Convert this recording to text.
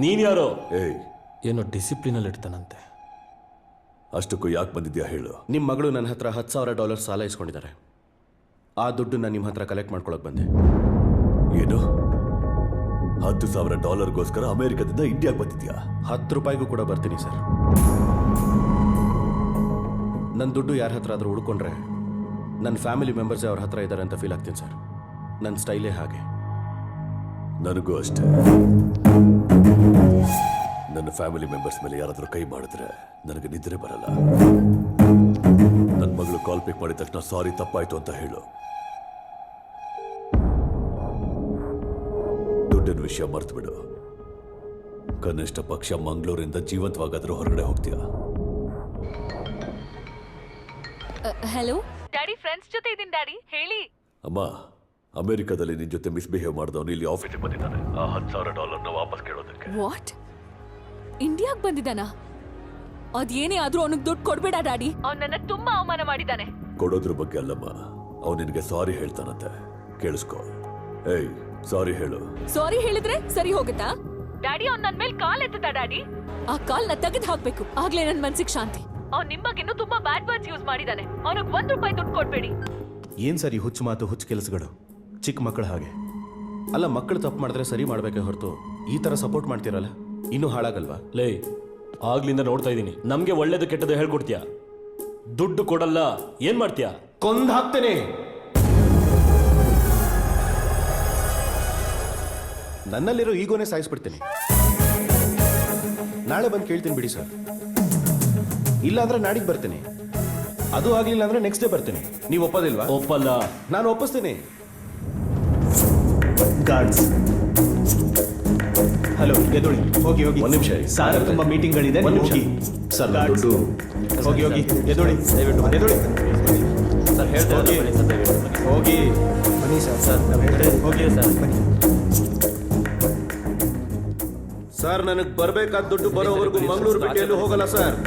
ನೀನ್ ಯಾರೋ? ಏಯ್, ಏನೋ ಡಿಸಿಪ್ಲಿನಲ್ಲಿ ಇಡ್ತಾನಂತೆ. ಅಷ್ಟಕ್ಕೂ ಯಾಕೆ ಬಂದಿದ್ಯಾ ಹೇಳು. ನಿಮ್ಮ ಮಗಳು ನನ್ನ ಹತ್ರ $10,000 ಸಾಲ ಇಸ್ಕೊಂಡಿದ್ದಾರೆ. ಆ ದುಡ್ಡನ್ನ ನಿಮ್ಮ ಹತ್ರ ಕಲೆಕ್ಟ್ ಮಾಡ್ಕೊಳಕ್ ಬಂದೆ. ಏನು, $10,000ಗೋಸ್ಕರ ಅಮೆರಿಕದಿಂದ ಇಂಡಿಯಾಗೆ ಬಂದಿದ್ಯಾ? ₹10 ಕೂಡ ಬರ್ತೀನಿ ಸರ್. ನನ್ನ ದುಡ್ಡು ಯಾರ ಹತ್ರ ಆದರೂ ಉಳ್ಕೊಂಡ್ರೆ ನನ್ನ ಫ್ಯಾಮಿಲಿ ಮೆಂಬರ್ಸೇ ಅವ್ರ ಹತ್ರ ಇದ್ದಾರೆ ಅಂತ ಫೀಲ್ ಆಗ್ತೀನಿ ಸರ್. ನನ್ನ ಸ್ಟೈಲೇ ಹಾಗೆ. ನನಗೂ ಅಷ್ಟೇ. ನನ್ನ ಫ್ಯಾಮಿಲಿ ಮೆಂಬರ್ಸ್ ಮೇಲೆ ಯಾರಾದರೂ ಕೈ ಮಾಡಿದ್ರೆ ನನಗೆ ನಿದ್ರೆ ಬರಲ್ಲ. ನನ್ನ ಮಗಳು ಕಾಲ್ ಪಿಕ್ ಮಾಡಿದ ತಕ್ಷಣ ಸಾರಿ ತಪ್ಪಾಯ್ತು ಅಂತ ಹೇಳು. ದುಡ್ಡಿನ ವಿಷಯ ಮರ್ತು ಬಿಡು. ಕನಿಷ್ಠ ಪಕ್ಷ ಮಂಗಳೂರಿಂದ ಜೀವಂತವಾಗಾದ್ರೂ ಹೊರಗಡೆ ಹೋಗ್ತೀಯಾ? ಹಲೋ ಡ್ಯಾಡಿ, ಫ್ರೆಂಡ್ಸ್ ಜೊತೆ ಇದ್ದೀನಿ ಡ್ಯಾಡಿ, ಹೇಳಿ. ಅಮ್ಮ, ಅಮೆರಿಕದಲ್ಲಿ ನಿನ್ ಜೊತೆ ಮಿಸ್ಬಿಹೇವ್ ಮಾಡಿದವನು ಇಲ್ಲಿ ಆಫೀಸಿಗೆ ಬಂದಿದ್ದಾನೆ ಆ $10,000 ವಾಪಸ್ ಕೇಳೋದಕ್ಕೆ. ವಾಟ್? ಇಂಡಿಯಾಗ್ ಬಂದಿದ್ದಾನಾ? ಅದೇನೇ ಆದ್ರೂ ಅವನಿಗೆ ದುಡ್ಡು ಕೊಡ್ಬೇಡ ಡ್ಯಾಡಿ. ಅವ್ನು ನನ್ನ ತುಂಬಾ ಅವಮಾನ ಮಾಡಿದ್ದಾನೆ. ಕೊಡೋದ್ರ ಬಗ್ಗೆ ಅಲ್ಲಮ್ಮ, ಅವನು ನಿನಗೆ ಸಾರಿ ಹೇಳ್ತಾನಂತೆ. ಕೇಳಿಸ್ಕೊ. ಏಯ್, ಸಾರಿ ಹೇಳು. ಸಾರಿ ಹೇಳಿದ್ರೆ ಸರಿ ಹೋಗುತ್ತಾ? ಡ್ಯಾಡಿ, ಅವ್ನು ನನ್ನ ಮೇಲೆ ಕಾಲ್ ಎತ್ತದ ಡ್ಯಾಡಿ. ಆ ಕಾಲ್ನ ತೆಗೆದು ಹಾಕ್ಬೇಕು, ಆಗ್ಲೇ ನನ್ ಮನ್ಸಿಗೆ ಶಾಂತಿ. ಅವ್ನು ನಿಮ್ಮ ಬಗ್ಗೆನೂ ತುಂಬಾ ಬ್ಯಾಡ್ ವರ್ಡ್ಸ್ ಯೂಸ್ ಮಾಡಿದ್ದಾನೆ. ಅವನಿಗೆ $1 ದುಡ್ಡು ಕೊಡ್ಬೇಡಿ. ಏನ್ ಸರಿ ಹುಚ್ಚು ಮಾತು, ಹುಚ್ಚು ಕೆಲಸಗಳು, ಚಿಕ್ಕ ಮಕ್ಕಳ ಹಾಗೆ. ಅಲ್ಲ, ಮಕ್ಕಳು ತಪ್ಪು ಮಾಡಿದ್ರೆ ಸರಿ ಮಾಡ್ಬೇಕೆ ಹೊರತು ಈ ತರ ಸಪೋರ್ಟ್ ಮಾಡ್ತೀರಲ್ಲ, ಇನ್ನೂ ಹಾಳಾಗಲ್ವಾ? ಲೇ, ಆಗ್ಲಿಂದ ನೋಡ್ತಾ ಇದ್ದೀನಿ. ನಮ್ಗೆ ಒಳ್ಳೇದು ಕೆಟ್ಟದ್ದು ಹೇಳ್ಕೊಡ್ತೀಯಾ? ದುಡ್ಡು ಕೊಡಲ್ಲ, ಏನ್ ಮಾಡ್ತೀಯಾ? ಕೊಂದ್ ಹಾಕ್ತೇನೆ. ನನ್ನಲ್ಲಿರೋ ಈಗೋನೇ ಸಾಯಿಸ್ಬಿಡ್ತೀನಿ. ನಾಳೆ ಬಂದು ಕೇಳ್ತೀನಿ ಬಿಡಿ ಸರ್. ಇಲ್ಲ ಅಂದ್ರೆ ನಾಡಿಗೆ ಬರ್ತೀನಿ. ಅದು ಆಗ್ಲಿಲ್ಲ ಅಂದ್ರೆ ನೆಕ್ಸ್ಟ್ ಡೇ ಬರ್ತೀನಿ. ನೀವು ಒಪ್ಪೋದಿಲ್ವಾ? ಒಪ್ಪಲ್ಲ. ನಾನು ಒಪ್ಪಿಸ್ತೀನಿ. ಗಾರ್ಡ್ಸ್, ಹಲೋ, ಎದೊಳಿ, ಹೋಗಿ ಹೋಗಿ. ಒಂದ್ ನಿಮಿಷ, ಸಾರ್ ತುಂಬಾ ಮೀಟಿಂಗ್ಗಳಿದೆ, ಹೋಗಿ. ಸರ್, ಗಾರ್ಡ್ಸ್, ದುಡ್ಡು ಹೋಗಿ ಹೋಗಿ, ಎದೊಳಿ, ಎದೊಳಿ. ಸರ್ ಹೇಳ್ತಾರೆ, ಹೋಗಿ ಬನ್ನಿ ಸರ್. ಸರ್ ಹೋಗಿ ಸರ್. ಸರ್, ನನಗೆ ಬರ್ಬೇಕಾದ ದುಡ್ಡು ಬರೋವರೆಗೂ ಮಂಗಳೂರು ಬಿಟ್ಟು ಎಲ್ಲೂ ಹೋಗಲ್ಲ ಸರ್.